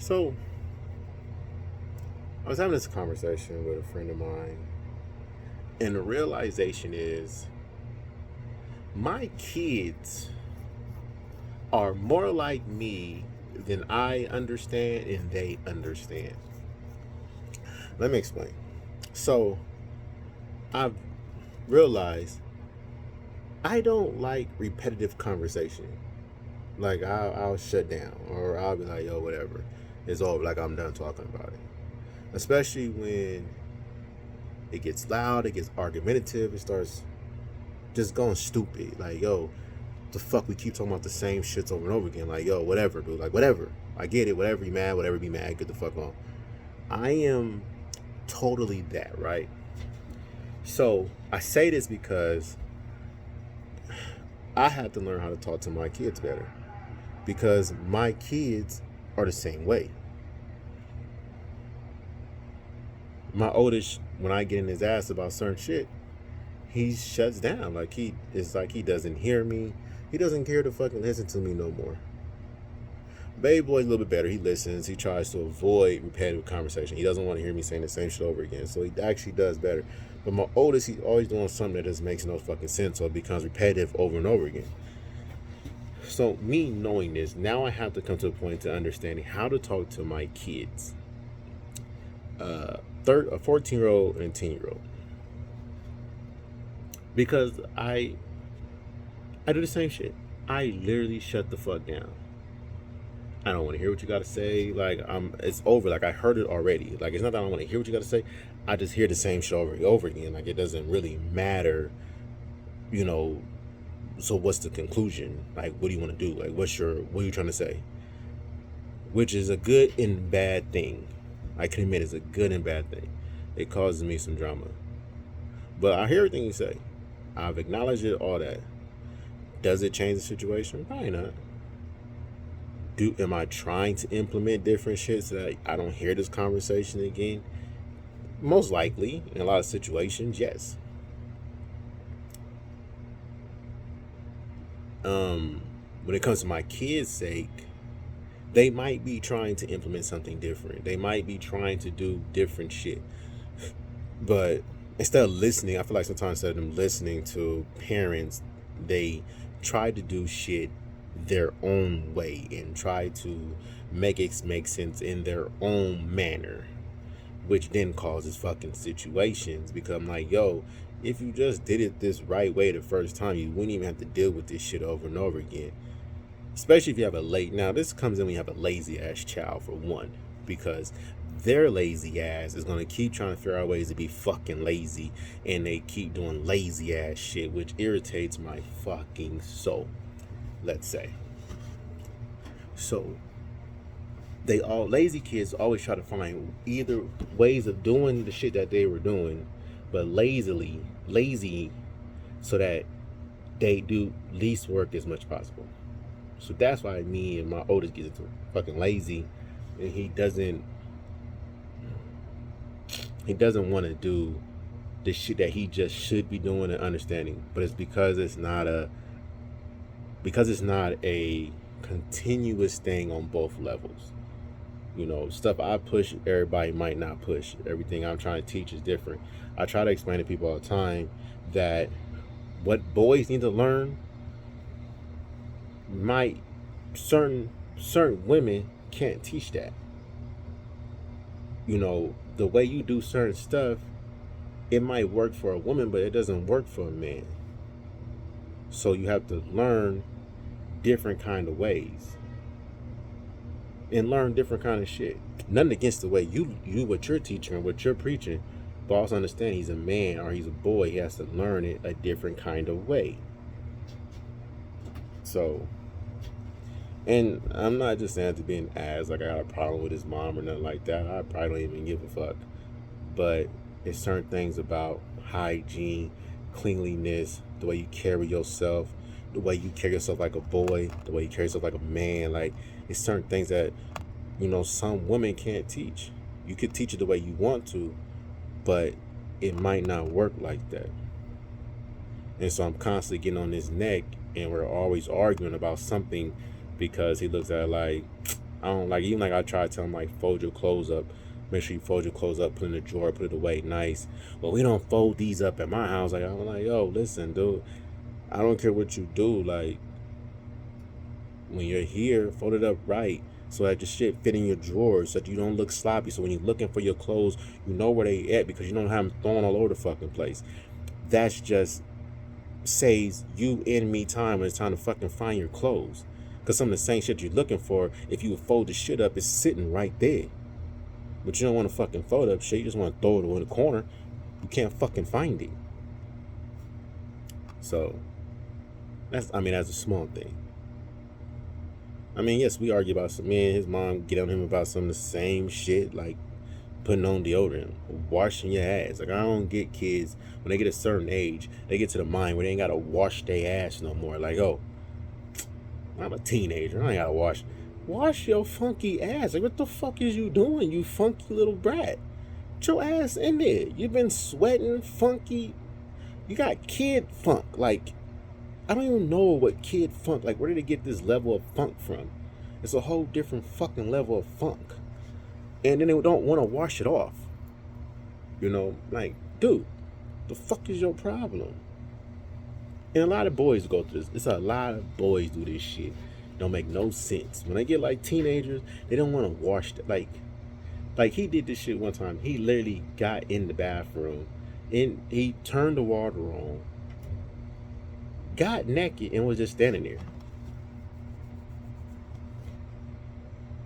So I was having this conversation with a friend of mine, and the realization is my kids are more like me than I understand and they understand. Let me explain. So I've realized I don't like repetitive conversation. Like I'll shut down or I'll be like, yo, whatever. It's over. Like I'm done talking about it. Especially when it gets loud, it gets argumentative, it starts just going stupid. Like, yo, the fuck we keep talking about the same shits over and over again. Like, yo, whatever, dude. Like, whatever. I get it. Whatever, you mad. Whatever, be mad. Get the fuck on. I am totally that, right? So I say this because I have to learn how to talk to my kids better. Because my kids are the same way. My oldest, when I get in his ass about certain shit, he shuts down. Like he doesn't hear me. He doesn't care to fucking listen to me no more. Baby boy's a little bit better. He listens. He tries to avoid repetitive conversation. He doesn't want to hear me saying the same shit over again. So he actually does better. But my oldest, he's always doing something that just makes no fucking sense, so it becomes repetitive over and over again. So me knowing this, now I have to come to a point to understanding how to talk to my kids. A 14-year-old and a 10-year-old. Because I do the same shit. I literally shut the fuck down. I don't want to hear what you got to say. Like it's over. Like I heard it already. Like it's not that I don't want to hear what you got to say. I just hear the same shit over and over again. Like it doesn't really matter, you know. So what's the conclusion? Like what do you want to do? Like what are you trying to say? Which is a good and bad thing. I can admit it's a good and bad thing. It causes me some drama. But I hear everything you say. I've acknowledged it, all that. Does it change the situation? Probably not. Am I trying to implement different shit so that I don't hear this conversation again? Most likely, in a lot of situations, yes. When it comes to my kids' sake, they might be trying to implement something different. They might be trying to do different shit. But instead of listening, I feel like sometimes instead of them listening to parents, they try to do shit their own way and try to make it make sense in their own manner, which then causes fucking situations become like, yo, if you just did it this right way the first time, you wouldn't even have to deal with this shit over and over again. Especially if you have a late, now this comes in when you have a lazy ass child for one, because their lazy ass is gonna keep trying to figure out ways to be fucking lazy, and they keep doing lazy ass shit, which irritates my fucking soul. Let's say. So they all lazy kids always try to find either ways of doing the shit that they were doing, but lazy, so that they do least work as much possible. So that's why me and my oldest gets into fucking lazy, and he doesn't want to do the shit that he just should be doing and understanding. But it's because it's not a continuous thing on both levels. You know, stuff I push, everybody might not push. Everything I'm trying to teach is different. I try to explain to people all the time that what boys need to learn might certain women can't teach that. You know, the way you do certain stuff, it might work for a woman, but it doesn't work for a man. So you have to learn different kind of ways and learn different kind of shit. Nothing against the way you what you're teaching or what you're preaching, but also understand he's a man or he's a boy. He has to learn it a different kind of way. So, and I'm not just saying to be an ass like I got a problem with his mom or nothing like that. I probably don't even give a fuck. But it's certain things about hygiene, cleanliness, the way you carry yourself, the way you carry yourself like a boy, the way you carry yourself like a man. Like it's certain things that some women can't teach. You could teach it the way you want to, but it might not work like that. And so I'm constantly getting on his neck, and we're always arguing about something because he looks at it like, I don't like, even like I try to tell them, like, fold your clothes up. Make sure you fold your clothes up, put it in the drawer, put it away nice. Well, we don't fold these up at my house. Like, I'm like, yo, listen, dude, I don't care what you do. Like, when you're here, fold it up right so that the shit fit in your drawers, so that you don't look sloppy. So when you're looking for your clothes, you know where they at, because you don't have them thrown all over the fucking place. That's just saves you and me time when it's time to fucking find your clothes. Because some of the same shit you're looking for, if you would fold the shit up, it's sitting right there. But you don't want to fucking fold up shit. You just want to throw it in the corner. You can't fucking find it. So, that's a small thing. I mean, yes, we argue about some. Me and his mom get on him about some of the same shit, like putting on deodorant, washing your ass. Like, I don't get kids, when they get a certain age, they get to the mind where they ain't gotta wash their ass no more. Like, oh, I'm a teenager, I ain't gotta wash your funky ass. Like, what the fuck is you doing, you funky little brat? Put your ass in there. You've been sweating funky. You got kid funk. Like, I don't even know what kid funk, like, where did they get this level of funk from? It's a whole different fucking level of funk. And then they don't want to wash it off. You know, like, dude, the fuck is your problem? And a lot of boys go through this. It's a lot of boys do this shit. Don't make no sense. When they get like teenagers, they don't want to wash it. Like he did this shit one time. He literally got in the bathroom and he turned the water on, got naked, and was just standing there.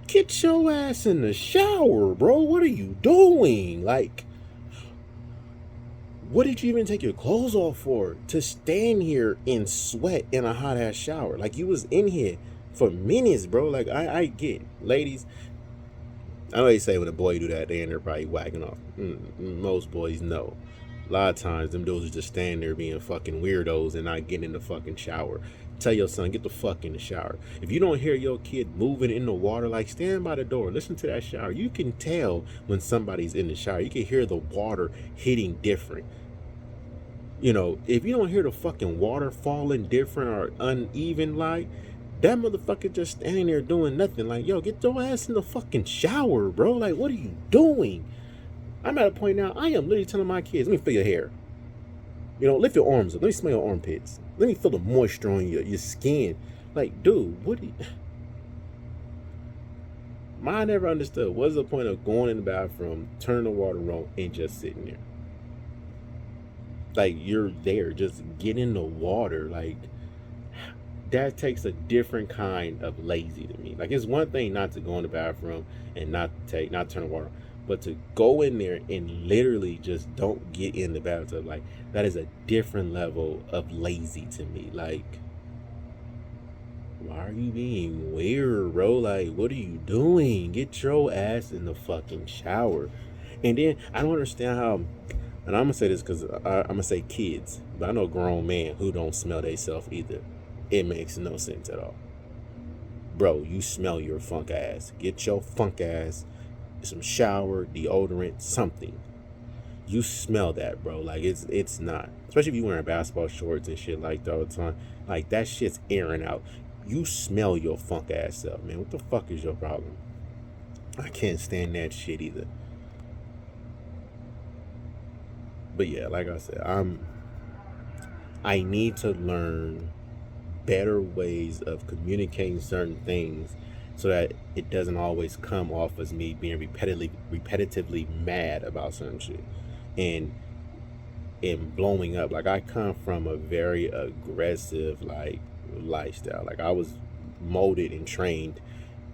Get your ass in the shower, bro. What are you doing? Like, what did you even take your clothes off for? To stand here and sweat in a hot ass shower? Like, you was in here for minutes, bro. Like, I get, ladies, I know they say when a boy do that, they're probably whacking off. Most boys know. A lot of times, them dudes are just standing there being fucking weirdos and not getting in the fucking shower. Tell your son, get the fuck in the shower. If you don't hear your kid moving in the water, like, stand by the door, listen to that shower. You can tell when somebody's in the shower. You can hear the water hitting different. You know, if you don't hear the fucking water falling different or uneven, like, that motherfucker just standing there doing nothing. Like, yo, get your ass in the fucking shower, bro. Like, what are you doing? I'm at a point now, I am literally telling my kids, let me feel your hair. You know, lift your arms up. Let me smell your armpits. Let me feel the moisture on your skin. Like, dude, what do you... I never understood. What's the point of going in the bathroom, turning the water on, and just sitting there? Like, you're there, just get in the water. Like, that takes a different kind of lazy to me. Like, it's one thing not to go in the bathroom and not turn the water on, but to go in there and literally just don't get in the bathtub, like, that is a different level of lazy to me. Like, why are you being weird, bro? Like, what are you doing? Get your ass in the fucking shower. And then I don't understand how, and I'm gonna say this because I'm gonna say kids, but I know grown men who don't smell themselves either. It makes no sense at all. Bro, you smell your funk ass. Get your funk ass some shower, deodorant, something. You smell that, bro. Like, it's not. Especially if you wearing basketball shorts and shit like that all the time. Like, that shit's airing out. You smell your funk ass up, man. What the fuck is your problem? I can't stand that shit either. But yeah, like I said, I need to learn better ways of communicating certain things so that it doesn't always come off as me being repetitively mad about certain shit and blowing up. Like, I come from a very aggressive, like, lifestyle. Like, I was molded and trained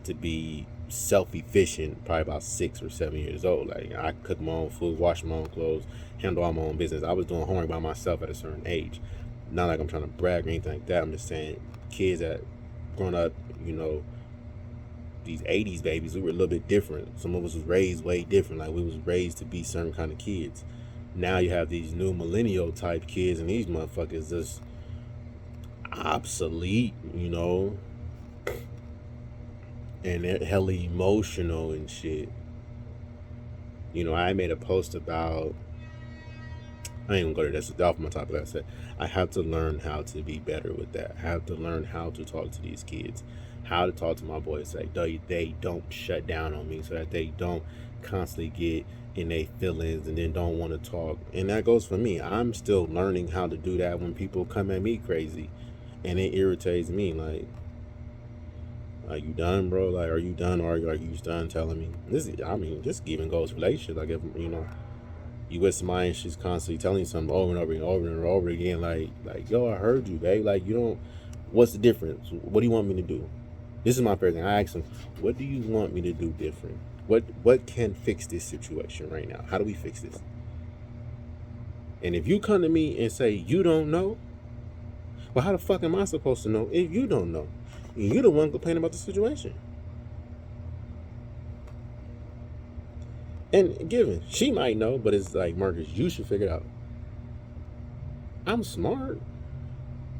to be self-efficient probably about 6 or 7 years old. Like, I cook my own food, wash my own clothes, handle all my own business. I was doing homework by myself at a certain age. Not like I'm trying to brag or anything like that. I'm just saying, kids that grown up, you know, these 80s babies, we were a little bit different. Some of us was raised way different. Like, we was raised to be certain kind of kids. Now you have these new millennial type kids, and these motherfuckers just obsolete, you know, and they're hella emotional and shit. You know, I made a post about, I ain't gonna go to this, off my topic. Like I said, I have to learn how to be better with that. I have to learn how to talk to these kids, how to talk to my boys so that they don't shut down on me, so that they don't constantly get in their feelings and then don't want to talk. And that goes for me. I'm still learning how to do that when people come at me crazy, and it irritates me. Like, are you done, bro? Like, are you done? Or are you done telling me this? I mean, this even goes for relationships. Like, if you with somebody and she's constantly telling you something over and over and over and over again, like, yo, I heard you, babe. Like, you don't. What's the difference? What do you want me to do? This is my first thing. I ask him, what do you want me to do different? What can fix this situation right now? How do we fix this? And if you come to me and say you don't know, well, how the fuck am I supposed to know if you don't know? And you're the one complaining about the situation. And given, she might know, but it's like, Marcus, you should figure it out. I'm smart.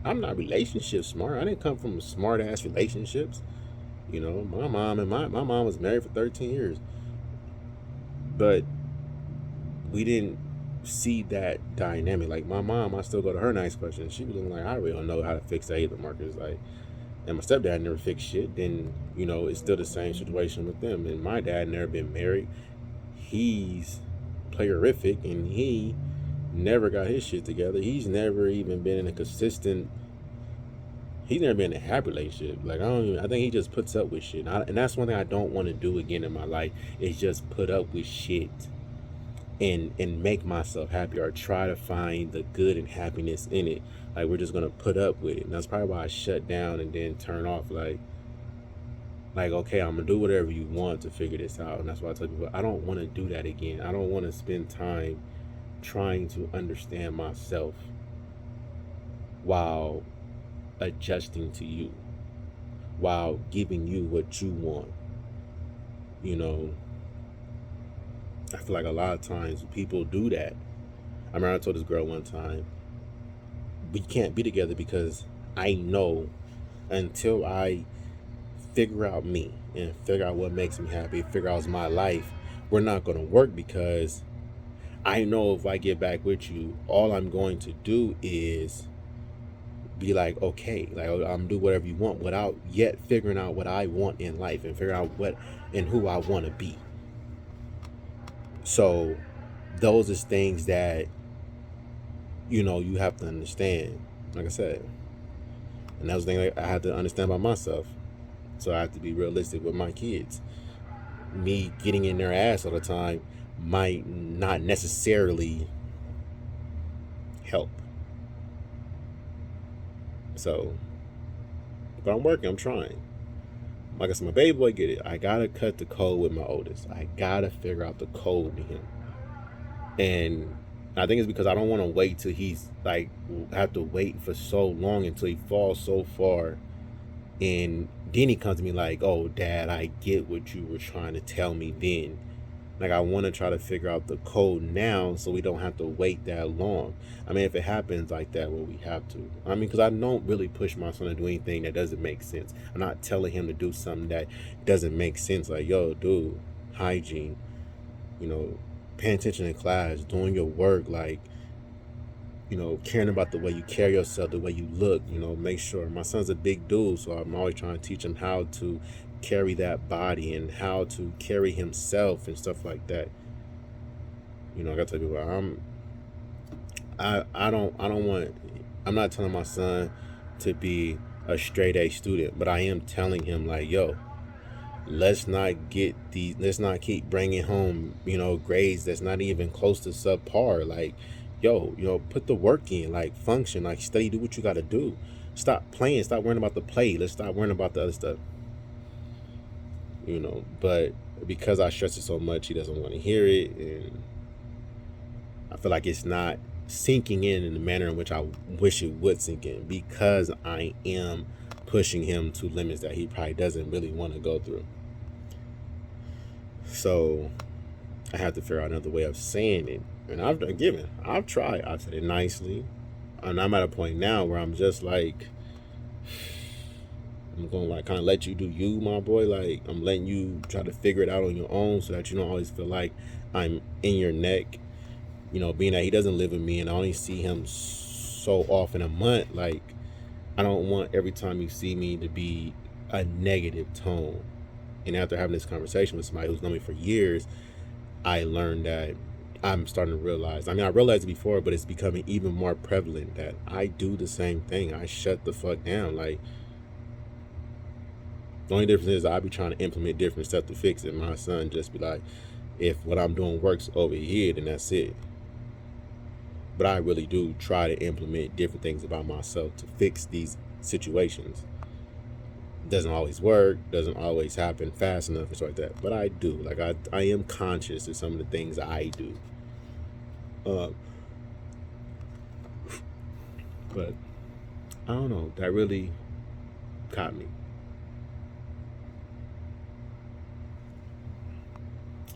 I'm not relationship smart. I didn't come from smart ass relationships. My mom was married for 13 years. But we didn't see that dynamic. Like, my mom, I still go to her nice questions. She was looking like, I really don't know how to fix that either, Marcus. Like, and my stepdad never fixed shit. Then, it's still the same situation with them. And my dad never been married. He's playerific, and he never got his shit together. He's never even been in a consistent. He's never been in a happy relationship. Like, I think he just puts up with shit. And that's one thing I don't want to do again in my life, is just put up with shit and make myself happy, or try to find the good and happiness in it. Like, we're just gonna put up with it. And that's probably why I shut down and then turn off. Like, okay, I'm gonna do whatever you want to figure this out. And that's why I tell people, I don't want to do that again. I don't want to spend time trying to understand myself while adjusting to you, while giving you what you want. I feel like a lot of times people do that. I remember I told this girl one time, we can't be together because I know until I figure out me and figure out what makes me happy, figure out my life, we're not going to work, because I know if I get back with you, all I'm going to do is be like, okay, like, I'm do whatever you want, without yet figuring out what I want in life and figuring out what and who I want to be. So those is things that you have to understand, like I said. And that was the thing I had to understand about myself. So I have to be realistic with my kids. Me getting in their ass all the time might not necessarily help. So, but I'm working, I'm trying. Like I said, my baby boy get it. I gotta cut the code with my oldest. I gotta figure out the code with him. And I think it's because I don't want to wait till he's like, have to wait for so long until he falls so far. And then he comes to me like, oh, Dad, I get what you were trying to tell me then. Like, I want to try to figure out the code now so we don't have to wait that long. I mean, if it happens like that, well, we have to. I mean, because I don't really push my son to do anything that doesn't make sense. I'm not telling him to do something that doesn't make sense. Like, yo, dude, hygiene, paying attention in class, doing your work, like, caring about the way you carry yourself, the way you look, make sure. My son's a big dude, so I'm always trying to teach him how to carry that body and how to carry himself and stuff like that. I gotta tell people, I'm not telling my son to be a straight A student, but I am telling him, like, yo, let's not keep bringing home, grades that's not even close to subpar. Like, yo, put the work in, like, function, like, study, do what you gotta do. Stop playing, stop worrying about the play. Let's stop worrying about the other stuff. But because I stress it so much, he doesn't want to hear it, and I feel like it's not sinking in the manner in which I wish it would sink in, because I am pushing him to limits that he probably doesn't really want to go through. So I have to figure out another way of saying it. And I've tried. I've said it nicely. And I'm at a point now where I'm just like, I'm going to, like, kind of let you do you, my boy. Like, I'm letting you try to figure it out on your own, so that you don't always feel like I'm in your neck. Being that he doesn't live with me and I only see him so often a month, like, I don't want every time you see me to be a negative tone. And after having this conversation with somebody who's known me for years, I learned that I'm starting to realize. I mean, I realized it before, but it's becoming even more prevalent that I do the same thing. I shut the fuck down. Like, the only difference is I be trying to implement different stuff to fix it. My son just be like, if what I'm doing works over here, then that's it. But I really do try to implement different things about myself to fix these situations. Doesn't always work, doesn't always happen fast enough and stuff like that. But I do. Like, I am conscious of some of the things I do. But I don't know. That really caught me.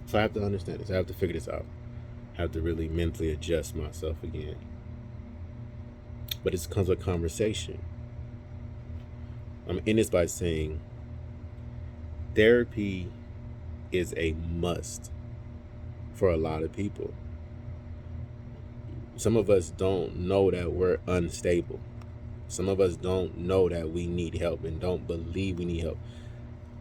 So I have to understand this. I have to figure this out. I have to really mentally adjust myself again. But this comes with conversation. I'm in this by saying therapy is a must for a lot of people. Some of us don't know that we're unstable. Some of us don't know that we need help and don't believe we need help.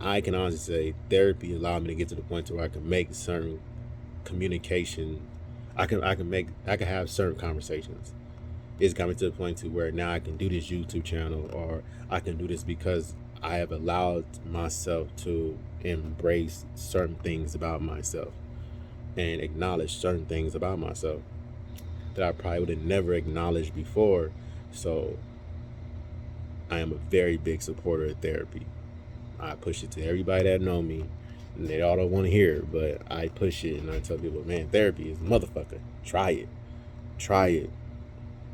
I can honestly say therapy allowed me to get to the point where I can make certain communication. I can have certain conversations. It's got me to the point to where now I can do this YouTube channel, or I can do this because I have allowed myself to embrace certain things about myself and acknowledge certain things about myself that I probably would have never acknowledged before. So I am a very big supporter of therapy. I push it to everybody that know me, and they all don't want to hear it, but I push it and I tell people, man, therapy is a motherfucker. Try it. Try it.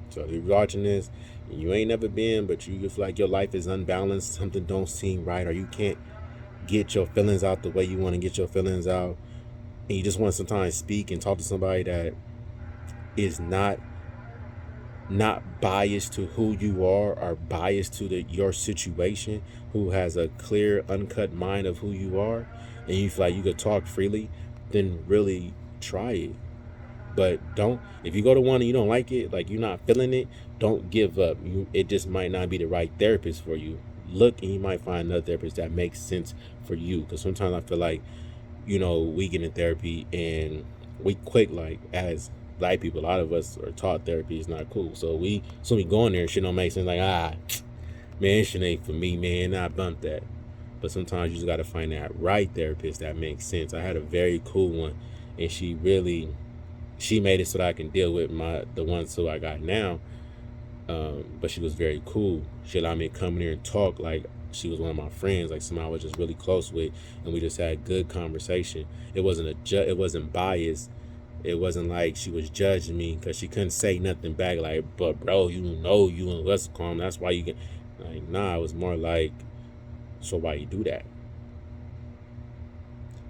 So if you're watching this and you ain't never been, but you feel like your life is unbalanced, something don't seem right, or you can't get your feelings out the way you want to get your feelings out, and you just want to sometimes speak and talk to somebody that is not biased to who you are or biased to your situation, who has a clear, uncut mind of who you are, and you feel like you could talk freely, then really try it. But don't, if you go to one and you don't like it, like you're not feeling it, don't give up. It just might not be the right therapist for you. Look, and you might find another therapist that makes sense for you. Because sometimes I feel like, we get in therapy and we quick, like, as black people, a lot of us are taught therapy is not cool. So we go in there and shit don't make sense. Like, man, shit ain't for me, man. I bumped that. But sometimes you just got to find that right therapist that makes sense. I had a very cool one, and she made it so that I can deal with the ones who I got now. But she was very cool. She allowed me to come in here and talk like she was one of my friends, like somebody I was just really close with, and we just had good conversation. It wasn't it wasn't biased. It wasn't like she was judging me because she couldn't say nothing back. Like, but bro, you and what's calm. That's why you can. Like, nah. It was more like, so why you do that?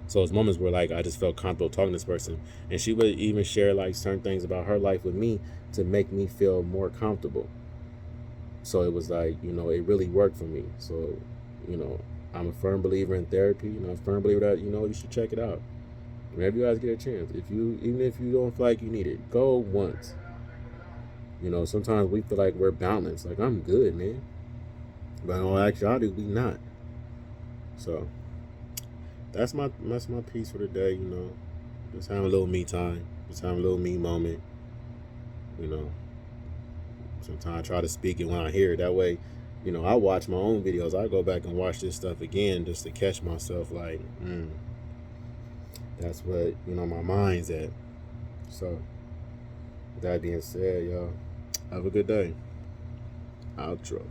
So it's moments where, like, I just felt comfortable talking to this person, and she would even share like certain things about her life with me to make me feel more comfortable. So it was like, it really worked for me. So, I'm a firm believer in therapy. I'm a firm believer that, you should check it out. Whenever you guys get a chance, even if you don't feel like you need it, go once. Sometimes we feel like we're balanced. Like, I'm good, man. But in all actuality, we not. So that's my piece for the day. Just having a little me time, just having a little me moment. Sometimes I try to speak it when I hear it. That way, I watch my own videos. I go back and watch this stuff again just to catch myself. Like, that's what my mind's at. So, with that being said, y'all, have a good day. Outro.